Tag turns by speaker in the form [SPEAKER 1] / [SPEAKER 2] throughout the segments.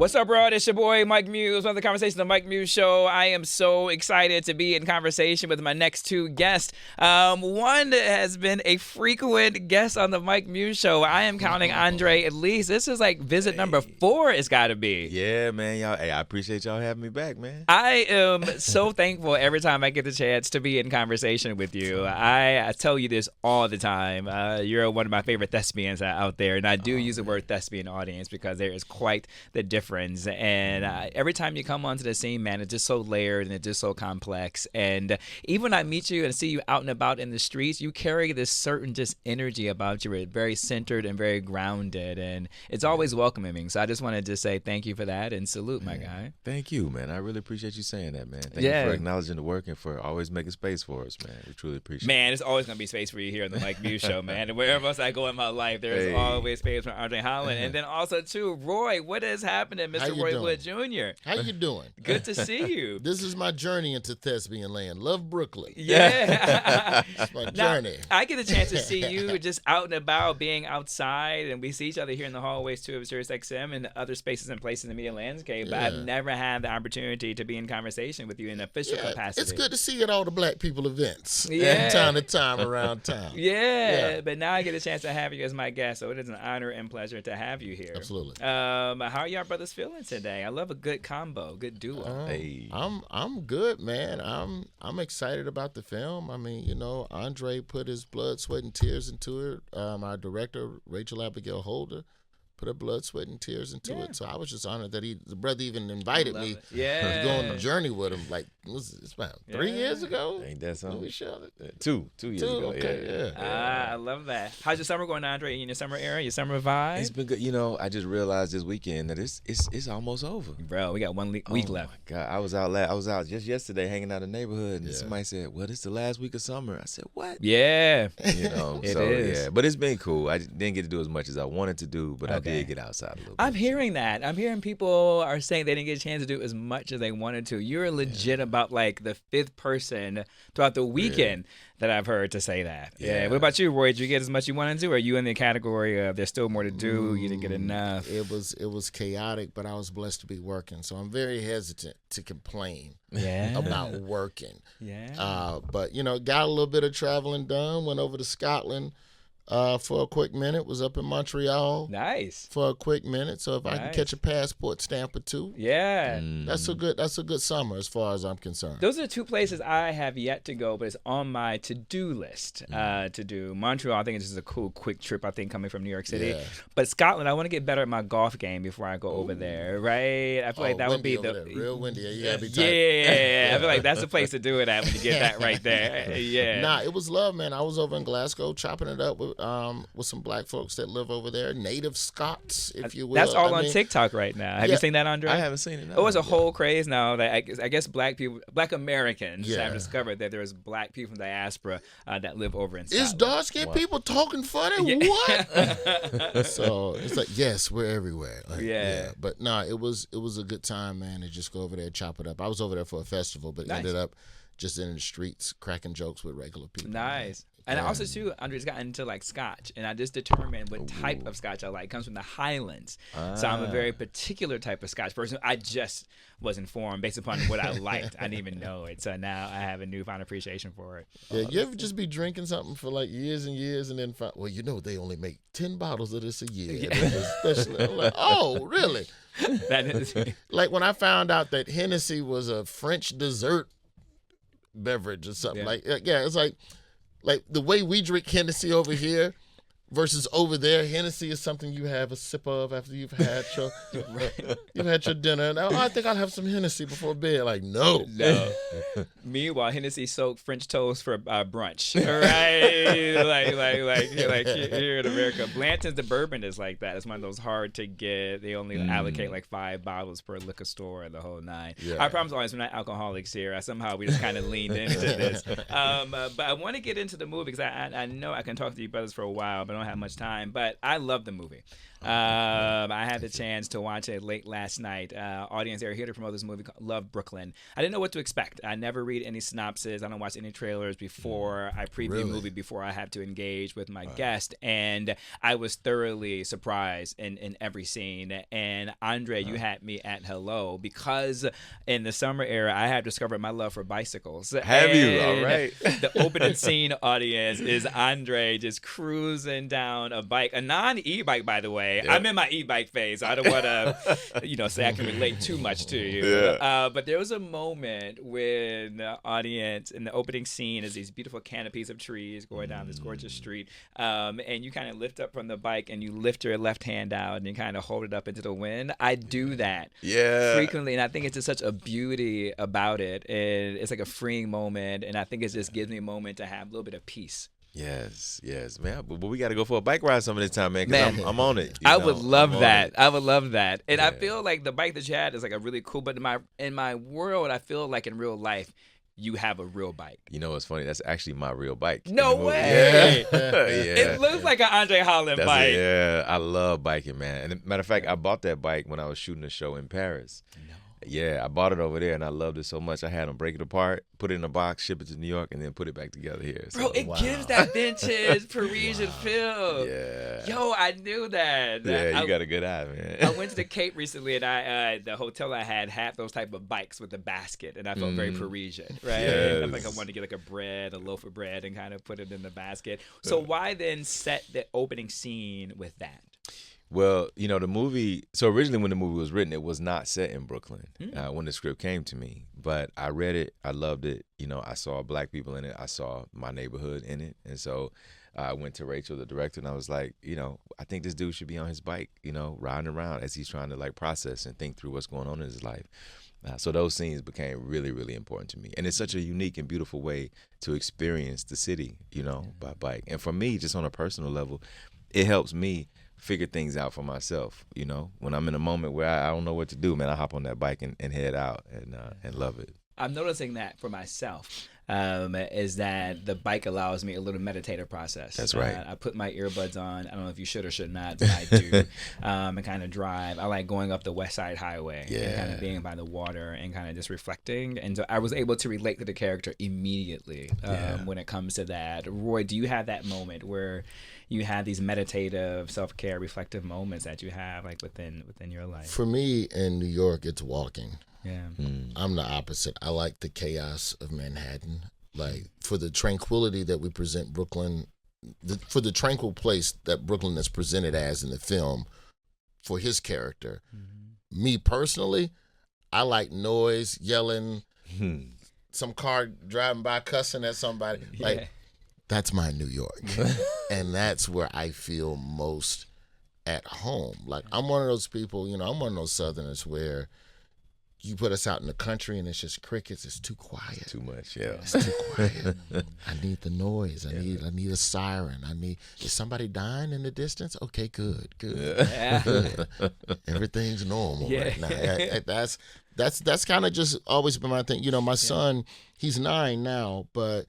[SPEAKER 1] What's up, bro? It's your boy, Mike Muse. Welcome to the Conversation, the Mike Muse Show. I am so excited to be in conversation with my next two guests. One has been a frequent guest on the Mike Muse Show. I am counting Andre at least. This is like visit number 4 it's got to be.
[SPEAKER 2] Yeah, man. Y'all, I appreciate y'all having me back, man.
[SPEAKER 1] I am so thankful every time I get the chance to be in conversation with you. I tell you this all the time. You're one of my favorite thespians out there, and I do use the word thespian audience because there is quite the difference. And every time you come onto the scene, man, it's just so layered and it's just so complex. And even when I meet you and see you out and about in the streets, you carry this certain just energy about you. It's very centered and very grounded, and it's always welcoming. So I just wanted to say thank you for that and salute, my guy.
[SPEAKER 2] Thank you, man. I really appreciate you saying that, man. Thank you for acknowledging the work and for always making space for us, man. We truly appreciate it.
[SPEAKER 1] Man, there's always going to be space for you here on the Mike Muse Show, man. And wherever else I go in my life, there's always space for Andre Holland. And then also, too, Roy, what is happening, Mr. Roy Wood Jr.?
[SPEAKER 3] How you doing?
[SPEAKER 1] Good to see you.
[SPEAKER 3] This is my journey into thespian land. Love Brooklyn.
[SPEAKER 1] Yeah.
[SPEAKER 3] It's my journey.
[SPEAKER 1] I get a chance to see you just out and about, being outside, and we see each other here in the hallways, too, of Sirius XM and other spaces and places in the media landscape. But I've never had the opportunity to be in conversation with you in official capacity.
[SPEAKER 3] It's good to see you at all the black people events.
[SPEAKER 1] Yeah.
[SPEAKER 3] Time to time around town.
[SPEAKER 1] Yeah, but now I get a chance to have you as my guest, so it is an honor and pleasure to have you here.
[SPEAKER 3] Absolutely.
[SPEAKER 1] How are y'all brothers feeling today? I love a good combo, good duo.
[SPEAKER 3] I'm good, man. I'm excited about the film. I mean, Andre put his blood, sweat, and tears into it. Our director, Rachel Abigail Holder, put her blood, sweat, and tears into it. So I was just honored that the brother even invited me to go on the journey with him. Like, it's about 3 years ago?
[SPEAKER 2] Ain't that something?
[SPEAKER 3] We shot it.
[SPEAKER 2] 2 years ago.
[SPEAKER 3] Okay,
[SPEAKER 1] I love that. How's your summer going, Andre? You in your summer era, your summer vibe?
[SPEAKER 2] It's been good. I just realized this weekend that it's almost over.
[SPEAKER 1] Bro, we got 1 week left.
[SPEAKER 2] My God, I was out just yesterday hanging out in the neighborhood, and somebody said, "Well, it's the last week of summer." I said, "What?"
[SPEAKER 1] Yeah.
[SPEAKER 2] It is. Yeah, but it's been cool. I didn't get to do as much as I wanted to do, but I did get outside a little bit.
[SPEAKER 1] I'm hearing that. I'm hearing people are saying they didn't get a chance to do as much as they wanted to. You're legit about like the 5th person throughout the weekend that I've heard to say that. Yeah. What about you, Roy? Did you get as much as you wanted to, or are you in the category of there's still more to do, you didn't get enough?
[SPEAKER 3] It was chaotic, but I was blessed to be working, so I'm very hesitant to complain about working.
[SPEAKER 1] Yeah.
[SPEAKER 3] But got a little bit of traveling done. Went over to Scotland for a quick minute. Was up in Montreal.
[SPEAKER 1] Nice.
[SPEAKER 3] For a quick minute. So if I can catch a passport stamp or two, that's a good summer as far as I'm concerned.
[SPEAKER 1] Those are the 2 places I have yet to go, but it's on my to-do list to do. Montreal, I think it's just a cool, quick trip, I think, coming from New York City.
[SPEAKER 3] Yeah.
[SPEAKER 1] But Scotland, I want to get better at my golf game before I go over there, right? I feel like that would be
[SPEAKER 3] the real windy. Yeah, be tight.
[SPEAKER 1] Yeah. I feel like that's the place to do it at when you get that right there. Yeah.
[SPEAKER 3] Nah, it was love, man. I was over in Glasgow chopping it up with some black folks that live over there, native Scots, if you will.
[SPEAKER 1] That's all on TikTok right now. Have you seen that, Andre?
[SPEAKER 2] I haven't seen it. No.
[SPEAKER 1] Oh, it's a whole craze now that I guess black Americans have discovered that there's black people from diaspora that live over in Scotland.
[SPEAKER 3] Is dark-skinned people talking funny?
[SPEAKER 1] Yeah.
[SPEAKER 3] What? So it's like, yes, we're everywhere.
[SPEAKER 1] Like,
[SPEAKER 3] But no, it was a good time, man, to just go over there and chop it up. I was over there for a festival, but ended up just in the streets cracking jokes with regular people.
[SPEAKER 1] Nice. And I also, too, Andre's gotten into, like, Scotch. And I just determined what type of Scotch I like. It comes from the Highlands. So I'm a very particular type of Scotch person. I just was informed based upon what I liked. I didn't even know it. So now I have a newfound appreciation for it.
[SPEAKER 3] Yeah, you ever just be drinking something for, like, years and years and then find, well, they only make 10 bottles of this a year. Especially, I'm like, oh, really?
[SPEAKER 1] That is
[SPEAKER 3] like when I found out that Hennessy was a French dessert beverage or something. It's like the way we drink Hennessy over here versus over there. Hennessy is something you have a sip of after you've had your dinner. And I think I'll have some Hennessy before bed. Like, no.
[SPEAKER 1] Meanwhile, Hennessy soaked French toast for brunch. Right? like here in America. Blanton's, the bourbon is like that. It's one of those hard to get. They only allocate like 5 bottles per liquor store and the whole 9.
[SPEAKER 3] Yeah.
[SPEAKER 1] Our problem's always we're not alcoholics here. Somehow we just kind of leaned into this. But I want to get into the movie because I know I can talk to you brothers for a while, but don't have much time, but I love the movie. I had the chance to watch it late last night. Audience, they're here to promote this movie called Love Brooklyn. I didn't know what to expect. I never read any synopsis. I don't watch any trailers before I preview a movie, before I have to engage with my guest. And I was thoroughly surprised in every scene. And Andre, you had me at hello, because in the summer era, I have discovered my love for bicycles.
[SPEAKER 2] Have you? All right.
[SPEAKER 1] The opening scene, audience, is Andre just cruising down a bike, a non-e-bike, by the way. Yep. I'm in my e-bike phase. I don't want to, say I can relate too much to you. Yeah. But there was a moment when the audience in the opening scene is these beautiful canopies of trees going down this gorgeous street, and you kind of lift up from the bike and you lift your left hand out and you kind of hold it up into the wind. I do that frequently, and I think it's just such a beauty about it, and it's like a freeing moment, and I think it just gives me a moment to have a little bit of peace.
[SPEAKER 2] Yes, man. But we got to go for a bike ride some of this time, man, because I'm on it.
[SPEAKER 1] I would love that. I would love that. And I feel like the bike that you had is like a really cool, but in my world, I feel like in real life, you have a real bike.
[SPEAKER 2] You know what's funny? That's actually my real bike.
[SPEAKER 1] No way. It looks like an Andre Holland bike.
[SPEAKER 2] I love biking, man. And matter of fact, I bought that bike when I was shooting a show in Paris. No. Yeah, I bought it over there, and I loved it so much. I had them break it apart, put it in a box, ship it to New York, and then put it back together here. So,
[SPEAKER 1] bro, it gives that vintage Parisian feel.
[SPEAKER 2] Yeah.
[SPEAKER 1] Yo, I knew that.
[SPEAKER 2] Yeah, you got a good eye, man.
[SPEAKER 1] I went to the Cape recently, and the hotel I had those type of bikes with a basket, and I felt very Parisian, right?
[SPEAKER 2] Yes.
[SPEAKER 1] I think I wanted to get like a loaf of bread, and kind of put it in the basket. So why then set the opening scene with that?
[SPEAKER 2] Well, the movie, so originally when the movie was written, it was not set in Brooklyn when the script came to me. But I read it. I loved it. I saw black people in it. I saw my neighborhood in it. And so I went to Rachel, the director, and I was like, I think this dude should be on his bike, riding around as he's trying to like process and think through what's going on in his life. So those scenes became really, really important to me. And it's such a unique and beautiful way to experience the city, by bike. And for me, just on a personal level, it helps me figure things out for myself. When I'm in a moment where I don't know what to do, man, I hop on that bike and head out and love it. I'm
[SPEAKER 1] noticing that for myself. Is that the bike allows me a little meditative process.
[SPEAKER 2] That's right.
[SPEAKER 1] I put my earbuds on. I don't know if you should or should not, but I do. And kind of drive. I like going up the West Side Highway and kind of being by the water and kind of just reflecting. And so I was able to relate to the character immediately when it comes to that. Roy, do you have that moment where you have these meditative, self-care, reflective moments that you have like within your life?
[SPEAKER 3] For me in New York, it's walking.
[SPEAKER 1] Yeah.
[SPEAKER 3] I'm the opposite. I like the chaos of Manhattan. Like, for the tranquility that we present Brooklyn, for the tranquil place that Brooklyn is presented as in the film, for his character. Me personally, I like noise, yelling, some car driving by cussing at somebody. Like, that's my New York. And that's where I feel most at home. Like, I'm one of those people, I'm one of those Southerners where you put us out in the country and it's just crickets. It's too quiet.
[SPEAKER 2] Too much, yeah.
[SPEAKER 3] It's too quiet. I need the noise. I need a siren. Is somebody dying in the distance? Okay, good.
[SPEAKER 1] Yeah.
[SPEAKER 3] Good. Everything's normal right now. That's kind of just always been my thing. My son, he's 9 now, but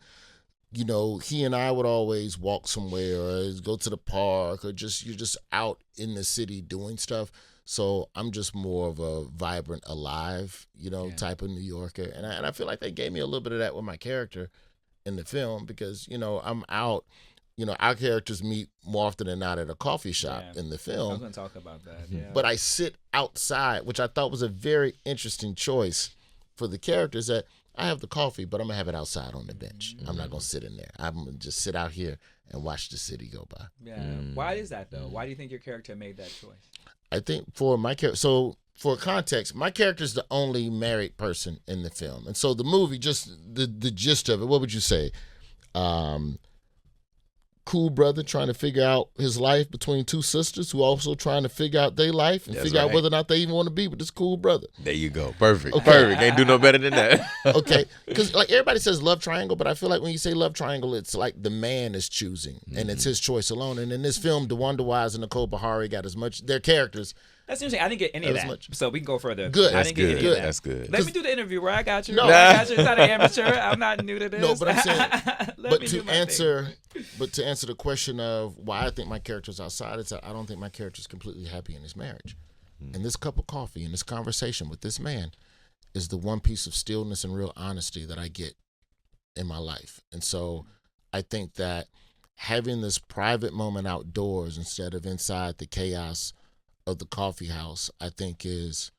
[SPEAKER 3] he and I would always walk somewhere or go to the park or you're just out in the city doing stuff. So I'm just more of a vibrant, alive, type of New Yorker. And I feel like they gave me a little bit of that with my character in the film because, I'm out. Our characters meet more often than not at a coffee shop in the film.
[SPEAKER 1] I was going to talk about that, yeah.
[SPEAKER 3] But I sit outside, which I thought was a very interesting choice for the characters, that I have the coffee, but I'm going to have it outside on the bench. I'm not going to sit in there. I'm going to just sit out here and watch the city go by.
[SPEAKER 1] Yeah. Why is that, though? Why do you think your character made that choice?
[SPEAKER 3] I think for my character, so for context, my character is the only married person in the film. And so the movie, just the gist of it, what would you say? Cool brother trying to figure out his life between two sisters who also trying to figure out their life and figure out whether or not they even want to be with this cool brother.
[SPEAKER 2] There you go. Perfect. Okay. Perfect. Can't do no better than that.
[SPEAKER 3] Okay. Because like everybody says love triangle, but I feel like when you say love triangle, it's like the man is choosing and it's his choice alone. And in this film, DeWanda Wise and Nicole Bahari got their characters
[SPEAKER 1] That's interesting. I didn't get any of that. So we can go further.
[SPEAKER 3] Good.
[SPEAKER 1] I didn't get any of that.
[SPEAKER 2] That's good.
[SPEAKER 1] Let me do the interview where I got you.
[SPEAKER 3] No.
[SPEAKER 1] I got you. It's not an amateur. I'm not new to this.
[SPEAKER 3] No, but I'm saying,
[SPEAKER 1] Let me do my thing.
[SPEAKER 3] but to answer the question of why I think my character's outside, it's that I don't think my character's completely happy in his marriage. And this cup of coffee and this conversation with this man is the one piece of stillness and real honesty that I get in my life. And so I think that having this private moment outdoors instead of inside the chaos of the coffee house, I think is,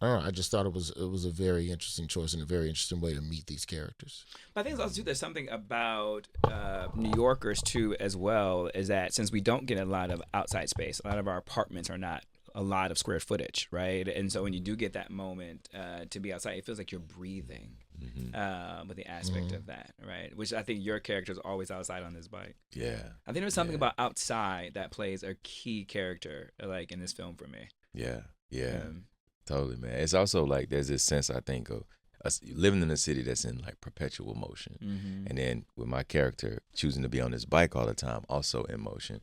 [SPEAKER 3] I don't know, I just thought it was a very interesting choice and a very interesting way to meet these characters.
[SPEAKER 1] But I think also too, there's something about New Yorkers too as well, is that since we don't get a lot of outside space, a lot of our apartments are not a lot of square footage, right? And so when you do get that moment to be outside, it feels like you're breathing with the aspect of that, right? Which I think your character is always outside on this bike.
[SPEAKER 2] Yeah.
[SPEAKER 1] I think there's something about outside that plays a key character, like in this film for me.
[SPEAKER 2] Yeah. Totally, man. It's also like there's this sense, I think, of us living in a city that's in like perpetual motion. And then with my character choosing to be on this bike all the time, also in motion.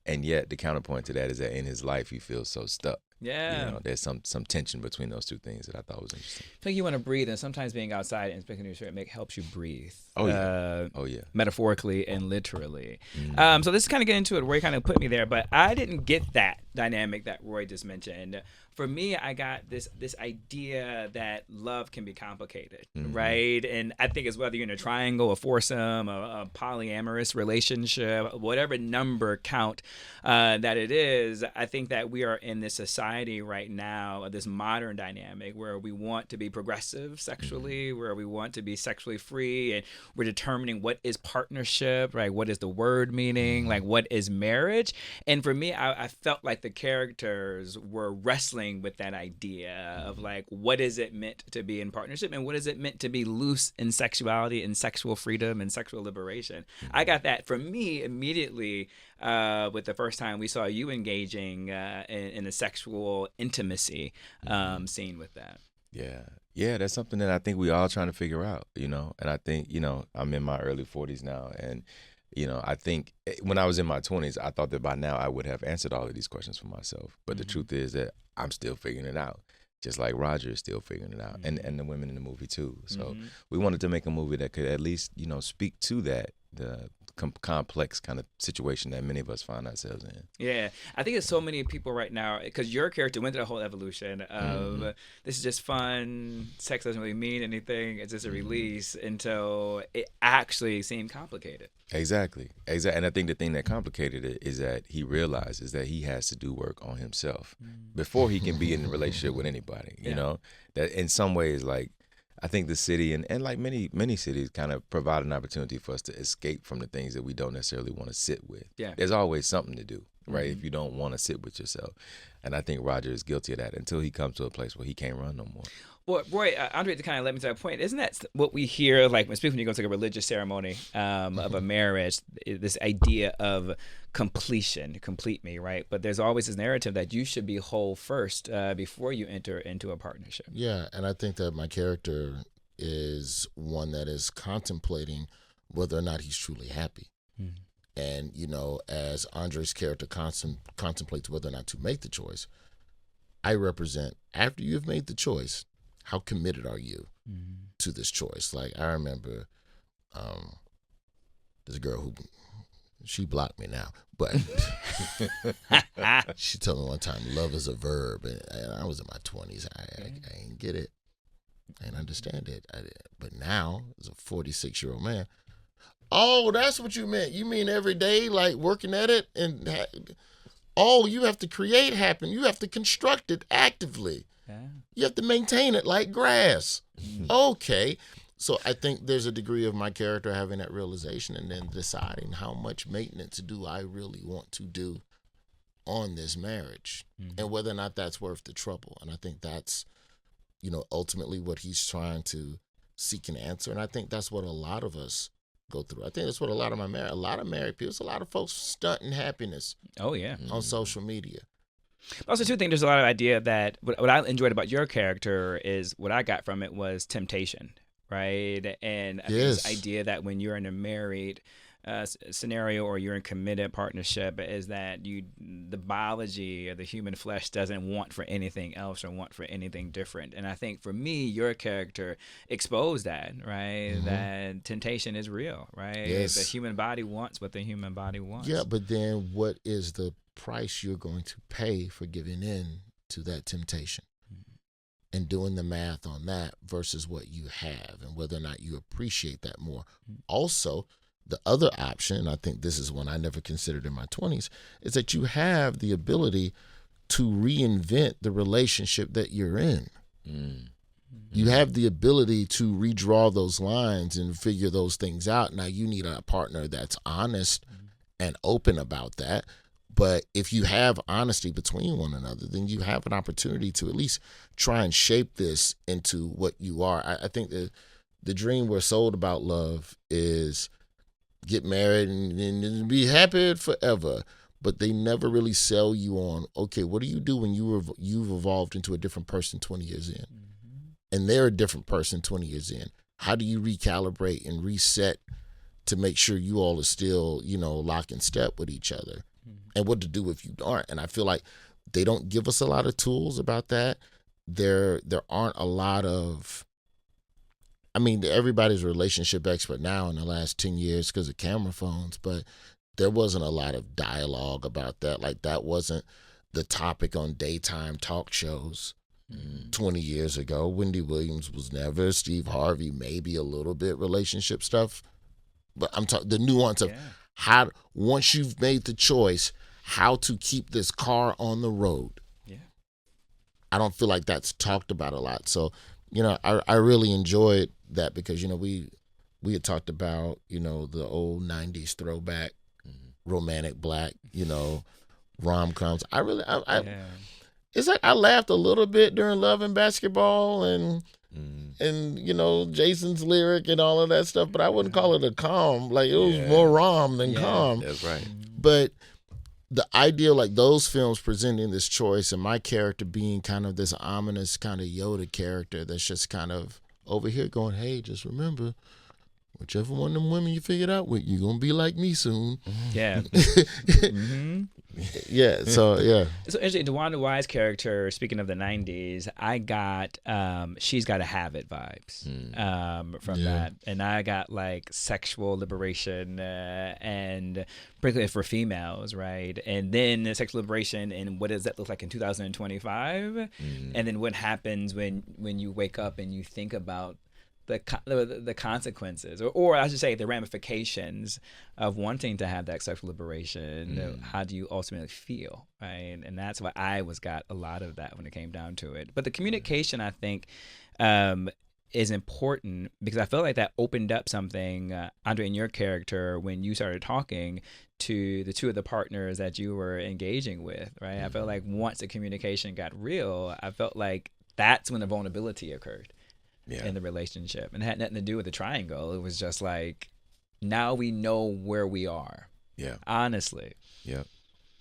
[SPEAKER 2] And yet the counterpoint to that is that in his life he feels so stuck.
[SPEAKER 1] Yeah.
[SPEAKER 2] You know, there's some tension between those two things that I thought was interesting.
[SPEAKER 1] I think you want to breathe, and sometimes being outside and speaking to your shirt helps you breathe.
[SPEAKER 2] Oh yeah.
[SPEAKER 1] Metaphorically and literally. So this is kind of getting into it. Roy kind of put me there, but I didn't get that dynamic that Roy just mentioned. For me, I got this idea that love can be complicated, right? And I think it's whether you're in a triangle, a foursome, a polyamorous relationship, whatever number count that it is, I think that we are in this society right now, this modern dynamic where we want to be progressive sexually, where we want to be sexually free, and we're determining what is partnership, right? What is the word meaning? Like, what is marriage? And for me, I felt like the characters were wrestling with that idea of like, what is it meant to be in partnership, and what is it meant to be loose in sexuality and sexual freedom and sexual liberation? I got that for me immediately with the first time we saw you engaging in a sexual intimacy scene with that.
[SPEAKER 2] Yeah, that's something that I think we all trying to figure out, you know. And I think, you know, I'm in my early 40s now, and you know, I think when I was in my 20s, I thought that by now I would have answered all of these questions for myself. But the truth is that I'm still figuring it out, just like Roger is still figuring it out, and the women in the movie too. So we wanted to make a movie that could at least, you know, speak to that, the complex kind of situation that many of us find ourselves in.
[SPEAKER 1] Yeah, I think there's so many people right now, because your character went through the whole evolution of this is just fun, sex doesn't really mean anything, it's just a release, until it actually seemed complicated.
[SPEAKER 2] Exactly. And I think the thing that complicated it is that he realizes that he has to do work on himself before he can be in a relationship with anybody. You know, that in some ways, like, I think the city and like many cities kind of provide an opportunity for us to escape from the things that we don't necessarily want to sit with. Yeah. There's always something to do, right? If you don't want to sit with yourself. And I think Roger is guilty of that until he comes to a place where he can't run no more.
[SPEAKER 1] Well, Roy, Andre, to kind of let me to that point, isn't that what we hear, like, especially when you go to like a religious ceremony of a marriage, this idea of completion, complete me, right? But there's always this narrative that you should be whole first before you enter into a partnership.
[SPEAKER 3] Yeah, and I think that my character is one that is contemplating whether or not he's truly happy. And, you know, as Andre's character contemplates whether or not to make the choice, I represent, after you've made the choice, how committed are you to this choice? Like, I remember this girl who, she blocked me now, but she told me one time, love is a verb, and I was in my 20s. I ain't get it. I didn't understand it. But now, as a 46-year-old man, oh, that's what you meant. You mean every day, like working at it? And you have to create happen. You have to construct it actively. Yeah. You have to maintain it like grass. Okay. So I think there's a degree of my character having that realization and then deciding how much maintenance do I really want to do on this marriage and whether or not that's worth the trouble. And I think that's, you know, ultimately what he's trying to seek an answer. And I think that's what a lot of us go through. I think that's what a lot of married people, a lot of folks stunting happiness.
[SPEAKER 1] Oh, yeah.
[SPEAKER 3] On social media.
[SPEAKER 1] I also, too, think there's a lot of idea that what I enjoyed about your character is what I got from it was temptation, right? And I think this idea that when you're in a married scenario, or you're in committed partnership, is that the biology or the human flesh doesn't want for anything else or want for anything different. And I think for me, your character exposed that, right? That temptation is real, right?
[SPEAKER 3] Yes.
[SPEAKER 1] The human body wants what the human body wants.
[SPEAKER 3] Yeah, but then what is the price you're going to pay for giving in to that temptation? And doing the math on that versus what you have and whether or not you appreciate that more. Also, the other option, I think this is one I never considered in my 20s, is that you have the ability to reinvent the relationship that you're in. You have the ability to redraw those lines and figure those things out. Now, you need a partner that's honest and open about that. But if you have honesty between one another, then you have an opportunity to at least try and shape this into what you are. I think the dream we're sold about love is get married and be happy forever. But they never really sell you on, okay, what do you do when you've evolved into a different person 20 years in? And they're a different person 20 years in. How do you recalibrate and reset to make sure you all are still, lock in step with each other? And what to do if you aren't. And I feel like they don't give us a lot of tools about that. There aren't a lot of, everybody's a relationship expert now in the last 10 years because of camera phones, but there wasn't a lot of dialogue about that. Like, that wasn't the topic on daytime talk shows 20 years ago. Wendy Williams was never. Steve Harvey, maybe a little bit relationship stuff. But I'm talking the nuance of how, once you've made the choice, how to keep this car on the road. Yeah. I don't feel like that's talked about a lot. So, I really enjoyed that because, we had talked about, the old 90s throwback, romantic black, rom-coms. It's like I laughed a little bit during Love and Basketball and Jason's lyric and all of that stuff, but I wouldn't call it a com. Like, it was more rom than com.
[SPEAKER 2] That's right.
[SPEAKER 3] But the idea, like those films presenting this choice and my character being kind of this ominous kind of Yoda character that's just kind of over here going, hey, just remember, whichever one of them women you figured out with, you're going to be like me soon.
[SPEAKER 1] Yeah.
[SPEAKER 3] Yeah, so yeah.
[SPEAKER 1] So interesting, DeWanda Wise character, speaking of the 90s, I got She's Gotta Have It vibes from that. And I got like sexual liberation and particularly for females, right? And then the sexual liberation and what does that look like in 2025? And then what happens when you wake up and you think about the consequences, or I should say the ramifications of wanting to have that sexual liberation. How do you ultimately feel, right? And that's why I got a lot of that when it came down to it. But the communication, I think, is important because I feel like that opened up something, Andre, in your character when you started talking to the two of the partners that you were engaging with, right? I felt like once the communication got real, I felt like that's when the vulnerability occurred. In the relationship, and it had nothing to do with the triangle. It was just like, now we know where we are. Yeah, honestly.
[SPEAKER 2] Yep,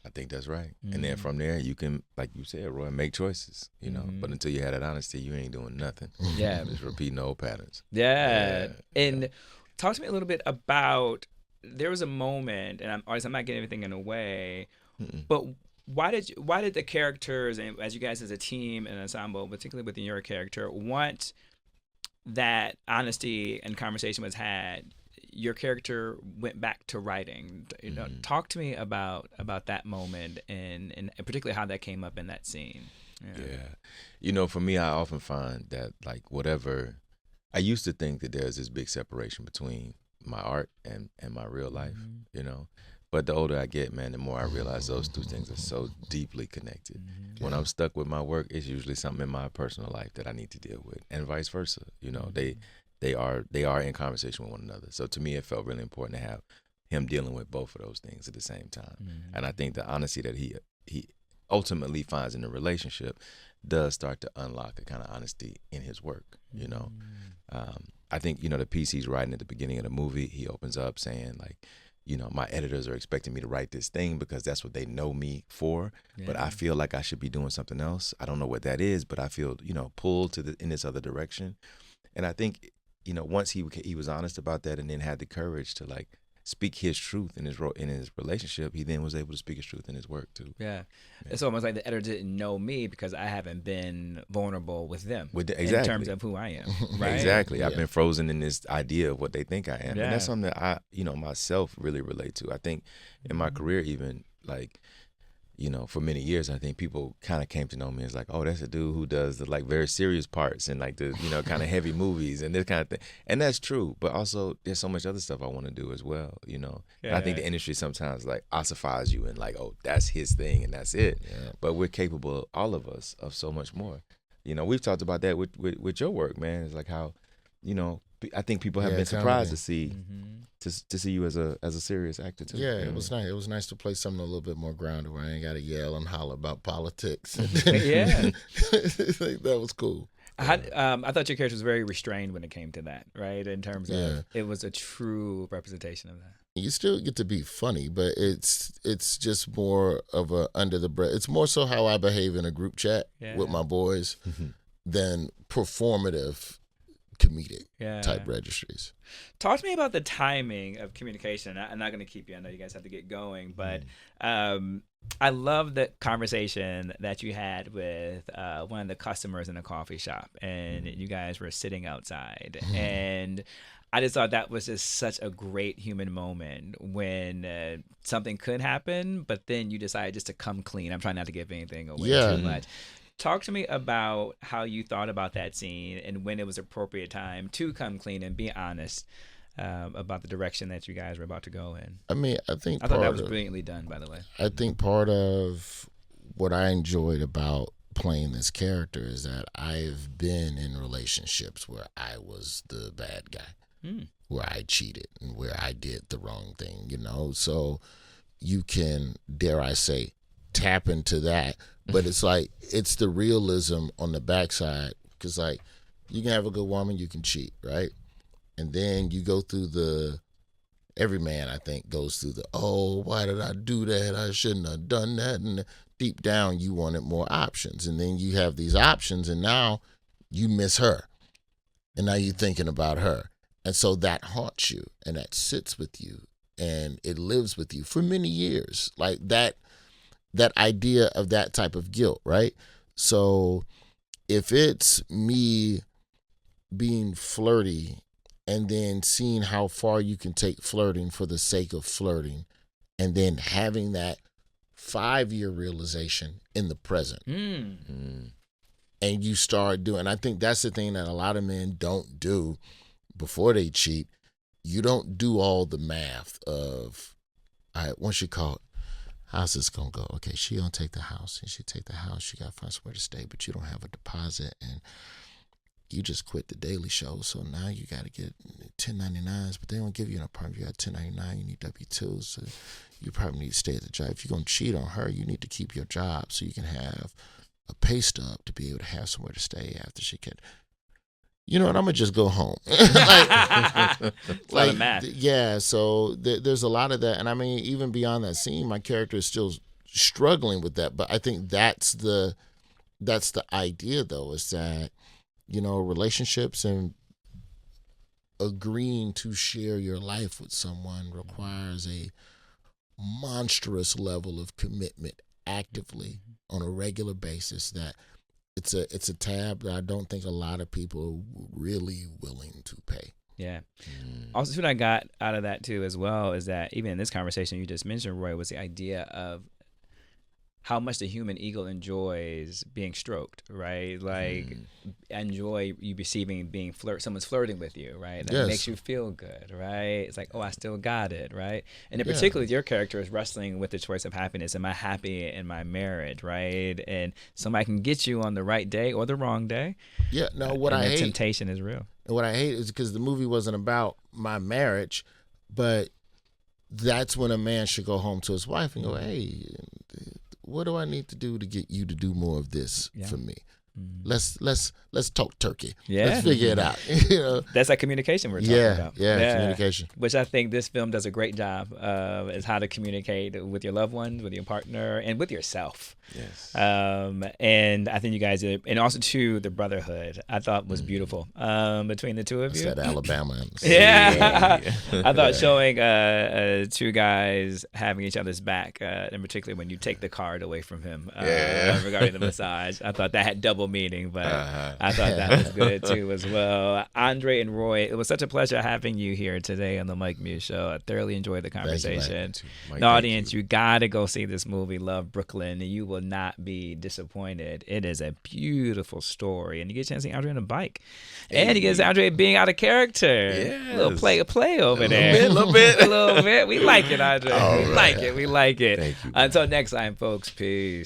[SPEAKER 2] I think that's right. And then from there, you can, like you said, Roy, make choices. But until you had that honesty, you ain't doing nothing. Yeah, just repeating old patterns.
[SPEAKER 1] Yeah. And talk to me a little bit about. There was a moment, and I'm not getting anything in the way, but. Why did the characters, and as you guys as a team and ensemble, particularly within your character, want that honesty and conversation was had? Your character went back to writing. Talk to me about that moment and particularly how that came up in that scene.
[SPEAKER 2] Yeah. For me, I often find that like whatever, I used to think that there's this big separation between my art and my real life, But the older I get, man, the more I realize those two things are so deeply connected. When I'm stuck with my work, it's usually something in my personal life that I need to deal with, and vice versa. They are in conversation with one another. So to me, it felt really important to have him dealing with both of those things at the same time. And I think the honesty that he ultimately finds in the relationship does start to unlock a kind of honesty in his work. I think the piece he's writing at the beginning of the movie, he opens up saying like, my editors are expecting me to write this thing because that's what they know me for. Yeah. But I feel like I should be doing something else. I don't know what that is, but I feel, pulled in this other direction. And I think, once he was honest about that and then had the courage to like speak his truth in his relationship, he then was able to speak his truth in his work too.
[SPEAKER 1] Yeah. It's almost like the editor didn't know me because I haven't been vulnerable with them
[SPEAKER 2] Exactly.
[SPEAKER 1] in terms of who I am. Right?
[SPEAKER 2] Exactly. I've been frozen in this idea of what they think I am.
[SPEAKER 1] Yeah.
[SPEAKER 2] And that's something that I, myself really relate to. I think in my career, even like, for many years, I think people kind of came to know me as like, oh, that's a dude who does the like very serious parts and like the, kind of heavy movies and this kind of thing. And that's true. But also there's so much other stuff I want to do as well, And I think the industry sometimes like ossifies you and like, oh, that's his thing and that's it.
[SPEAKER 3] Yeah.
[SPEAKER 2] But we're capable, all of us, of so much more. We've talked about that with your work, man. It's like how, I think people have been surprised to see to see you as a serious actor too.
[SPEAKER 3] Yeah, it was nice. It was nice to play something a little bit more grounded where I ain't got to yell and holler about politics.
[SPEAKER 1] Yeah,
[SPEAKER 3] that was cool.
[SPEAKER 1] I thought your character was very restrained when it came to that, right? In terms of it was a true representation of that.
[SPEAKER 3] You still get to be funny, but it's just more of a under the breath. It's more so how I behave in a group chat with my boys than performative comedic type registries.
[SPEAKER 1] Talk to me about the timing of communication. I'm not going to keep you. I know you guys have to get going, but I love the conversation that you had with one of the customers in a coffee shop, and you guys were sitting outside, and I just thought that was just such a great human moment when something could happen, but then you decide just to come clean. I'm trying not to give anything away too much. Talk to me about how you thought about that scene and when it was appropriate time to come clean and be honest about the direction that you guys were about to go in.
[SPEAKER 3] I thought
[SPEAKER 1] that was brilliantly done, by the way.
[SPEAKER 3] I think part of what I enjoyed about playing this character is that I've been in relationships where I was the bad guy, where I cheated and where I did the wrong thing, So you can, dare I say, tap into that. But it's like, it's the realism on the backside. Because, like, you can have a good woman, you can cheat, right? And then you go through every man, I think, goes through why did I do that? I shouldn't have done that. And deep down, you wanted more options. And then you have these options, and now you miss her. And now you're thinking about her. And so that haunts you, and that sits with you, and it lives with you for many years. Like that idea of that type of guilt, right? So if it's me being flirty and then seeing how far you can take flirting for the sake of flirting and then having that 5-year realization in the present. And you start doing, I think that's the thing that a lot of men don't do before they cheat. You don't do all the math of, all right, once you call it, how's this gonna go? Okay, she gonna take the house, and she take the house. She gotta find somewhere to stay, but you don't have a deposit, and you just quit the Daily Show. So now you gotta get 1099s, but they don't give you an apartment. You got 1099. You need W-2s, so you probably need to stay at the job. If you're gonna cheat on her, you need to keep your job so you can have a pay stub to be able to have somewhere to stay after she can. You know what? I'm gonna just go home.
[SPEAKER 1] like math.
[SPEAKER 3] Yeah. So there's a lot of that, and I mean, even beyond that scene, my character is still struggling with that. But I think that's the idea, though, is that relationships and agreeing to share your life with someone requires a monstrous level of commitment actively on a regular basis. That it's a tab that I don't think a lot of people are really willing to pay.
[SPEAKER 1] Yeah. Also, what I got out of that too, as well, is that even in this conversation you just mentioned, Roy, was the idea of how much the human ego enjoys being stroked, right? Like, enjoy you receiving someone's flirting with you, right? That makes you feel good, right? It's like, oh, I still got it, right? And in particular, your character is wrestling with the choice of happiness. Am I happy in my marriage, right? And somebody can get you on the right day or the wrong day.
[SPEAKER 3] Yeah. No, what I hate,
[SPEAKER 1] temptation is real.
[SPEAKER 3] What I hate is because the movie wasn't about my marriage, but that's when a man should go home to his wife and go, hey, what do I need to do to get you to do more of this for me? Let's talk turkey.
[SPEAKER 1] Yeah.
[SPEAKER 3] Let's figure it out.
[SPEAKER 1] That's that communication we're talking about.
[SPEAKER 3] Yeah, communication.
[SPEAKER 1] Which I think this film does a great job of, is how to communicate with your loved ones, with your partner, and with yourself.
[SPEAKER 2] Yes.
[SPEAKER 1] And I think you guys did, and also too, the brotherhood I thought was beautiful between the two of you.
[SPEAKER 3] That's that Alabama.
[SPEAKER 1] Yeah. I thought showing two guys having each other's back, and particularly when you take the card away from him regarding the massage. I thought that had double meaning, but I thought that was good too as well. Andre and Roy, it was such a pleasure having you here today on the Mike Muse Show. I thoroughly enjoyed the conversation.
[SPEAKER 2] Mike,
[SPEAKER 1] the audience, you got to go see this movie, Love Brooklyn, and you will not be disappointed. It is a beautiful story, and you get a chance to see Andre on a bike, and you get to see Andre being out of character.
[SPEAKER 2] Yes.
[SPEAKER 1] A little play over there.
[SPEAKER 2] A little bit.
[SPEAKER 1] We like it, Andre.
[SPEAKER 3] All
[SPEAKER 1] We like it.
[SPEAKER 2] Thank you.
[SPEAKER 1] Until next time, folks. Peace.